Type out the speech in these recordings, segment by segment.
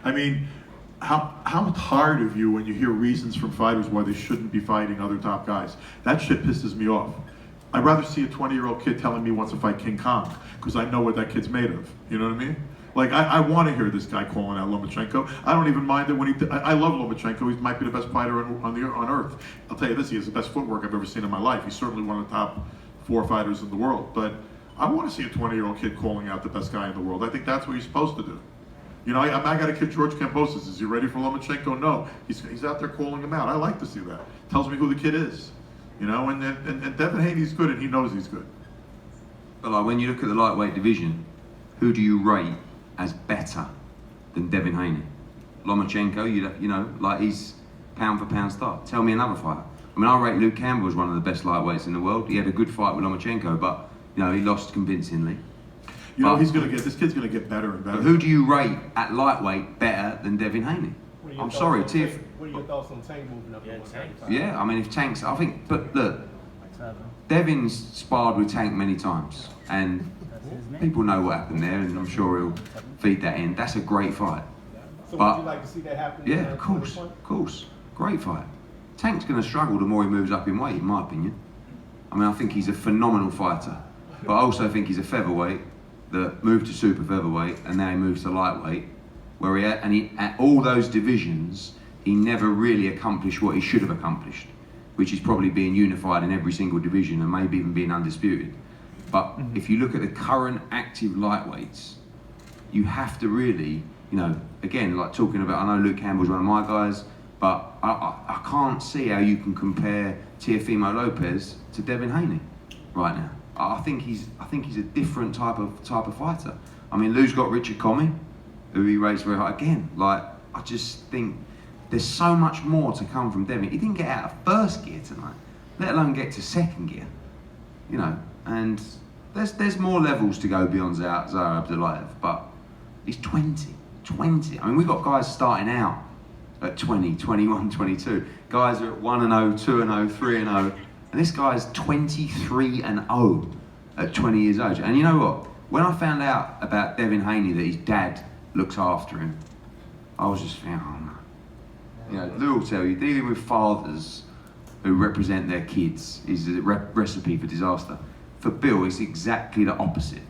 I mean, how tired of you when you hear reasons from fighters why they shouldn't be fighting other top guys? That shit pisses me off. I'd rather see a 20-year-old kid telling me he wants to fight King Kong because I know what that kid's made of. You know what I mean? Like, I want to hear this guy calling out Lomachenko. I don't even mind it when I love Lomachenko. He might be the best fighter on earth. I'll tell you this, he has the best footwork I've ever seen in my life. He's certainly one of the top 4 fighters in the world. But I want to see a 20-year-old kid calling out the best guy in the world. I think that's what you're supposed to do. You know, I got a kid, George Kambosos. Is he ready for Lomachenko? No. He's out there calling him out. I like to see that. Tells me who the kid is. You know, and Devin Haney's good, and he knows he's good. But like when you look at the lightweight division, who do you rate as better than Devin Haney? Lomachenko, you know, like he's pound for pound star. Tell me another fighter. I mean, I rate Luke Campbell as one of the best lightweights in the world. He had a good fight with Lomachenko, but you know he lost convincingly. You know, this kid's gonna get better and better. But who do you rate at lightweight better than Devin Haney? I'm sorry, Tiff. What are your thoughts on Tank moving up? Yeah, I mean, if Tank's, I think, but look, Devin's sparred with Tank many times, and people know what happened there, and I'm sure he'll feed that in. That's a great fight. So would you like to see that happen? Yeah, of course. Great fight. Tank's going to struggle the more he moves up in weight, in my opinion. I mean, I think he's a phenomenal fighter, but I also think he's a featherweight that moved to super featherweight, and now he moves to lightweight, where he at all those divisions, he never really accomplished what he should have accomplished, which is probably being unified in every single division and maybe even being undisputed. But if you look at the current active lightweights, you have to really, you know, again, like talking about, I know Luke Campbell's one of my guys, but I can't see how you can compare Teofimo Lopez to Devin Haney right now. I think he's a different type of fighter. I mean, Lou's got Richard Comey, who he rates very high. Again, like, I just think there's so much more to come from Devin. He didn't get out of first gear tonight, let alone get to second gear. You know, and there's more levels to go beyond Zaire Abdullaev, but he's 20. I mean, we've got guys starting out at 20, 21, 22. Guys are at 1-0, 2-0, 3-0. And this guy's 23-0 at 20 years old. And you know what? When I found out about Devin Haney, that his dad looks after him, I was just thinking, oh no. You know, Lou will tell you, dealing with fathers who represent their kids is a recipe for disaster. For Bill, it's exactly the opposite.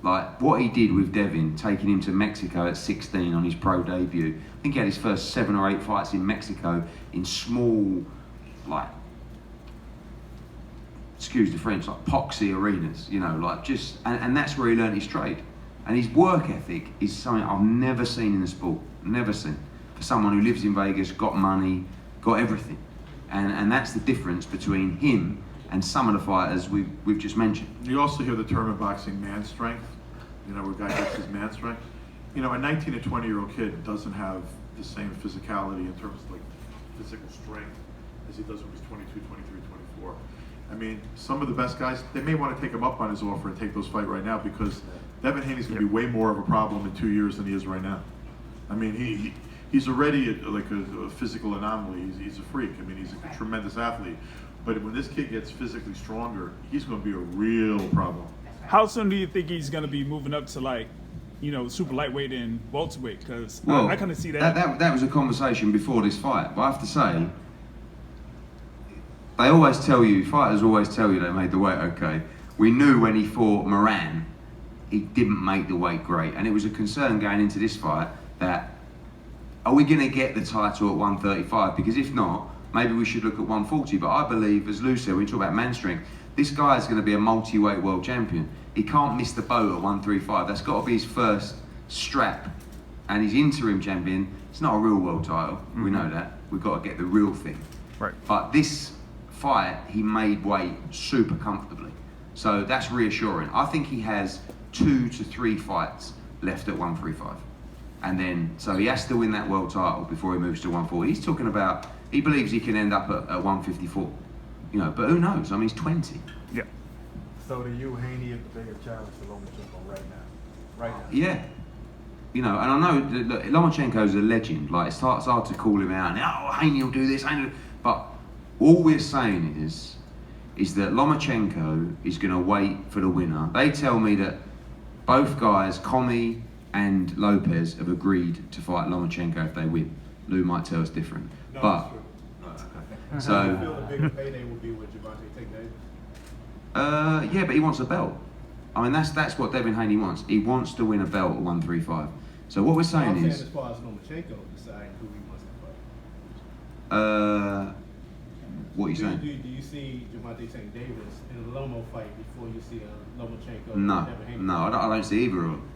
Like, what he did with Devin, taking him to Mexico at 16 on his pro debut. I think he had his first 7 or 8 fights in Mexico in small, like, excuse the French, like poxy arenas, you know, like just, and that's where he learned his trade. And his work ethic is something I've never seen in the sport, never seen. For someone who lives in Vegas, got money, got everything. And that's the difference between him and some of the fighters we've just mentioned. You also hear the term in boxing, man strength. You know, where a guy gets his man strength. You know, a 19 to 20-year-old kid doesn't have the same physicality in terms of like physical strength as he does when he's 22, 23, 24. I mean, some of the best guys, they may want to take him up on his offer and take those fights right now because Devin Haney's going to be way more of a problem in 2 years than he is right now. I mean, he's already like a physical anomaly. He's a freak. I mean, he's a tremendous athlete. But when this kid gets physically stronger, he's going to be a real problem. How soon do you think he's going to be moving up to, like, you know, super lightweight and welterweight? Because I kind of see that. That was a conversation before this fight. But I have to say, they always tell you, fighters always tell you they made the weight okay. We knew when he fought Moran, he didn't make the weight great. And it was a concern going into this fight that, are we going to get the title at 135? Because if not, maybe we should look at 140. But I believe, as Lou said, when we talk about man strength, this guy is going to be a multi-weight world champion. He can't miss the boat at 135. That's got to be his first strap. And he's interim champion. It's not a real world title. We know that. We've got to get the real thing. Right. But this fight, he made weight super comfortably. So that's reassuring. I think he has 2 to 3 fights left at 135. And then, so he has to win that world title before he moves to 140. He's talking about, he believes he can end up at 154. You know, but who knows? I mean, he's 20. Yeah. So to you, Haney is the bigger challenge for Lomachenko right now? Right now? Yeah. You know, and I know that Lomachenko's a legend. Like, it's hard to call him out and, oh, Haney will do this, Haney will... But all we're saying is that Lomachenko is going to wait for the winner. They tell me that both guys, Comey and Lopez have agreed to fight Lomachenko if they win. Lou might tell us different. No, But it's true. I feel the bigger payday would be with Gervonta Davis. yeah, but he wants a belt. I mean, that's what Devin Haney wants. He wants to win a belt at 135. So what we're saying I'm saying is, as far as Lomachenko deciding who he wants to fight. what are you saying? Do you see Gervonta Davis in a Lomo fight before you see a Lomachenko? No, Devin Haney? no, I don't see either of them.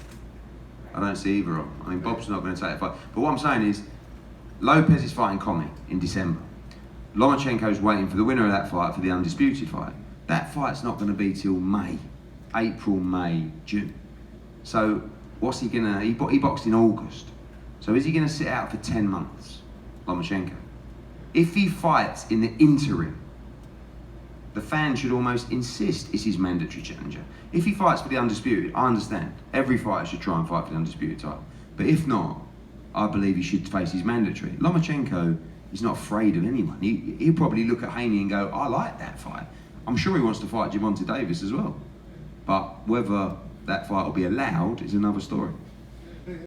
I don't see either of them. I mean, Bob's not going to take a fight. But what I'm saying is, Lopez is fighting Commey in December. Lomachenko's waiting for the winner of that fight for the undisputed fight. That fight's not going to be till May, April, May, June. So what's he gonna? He boxed in August. So is he going to sit out for 10 months, Lomachenko? If he fights in the interim, the fans should almost insist it's his mandatory challenger. If he fights for the undisputed, I understand. Every fighter should try and fight for the undisputed title. But if not, I believe he should face his mandatory. Lomachenko is not afraid of anyone. He'll probably look at Haney and go, I like that fight. I'm sure he wants to fight Gervonta Davis as well. But whether that fight will be allowed is another story.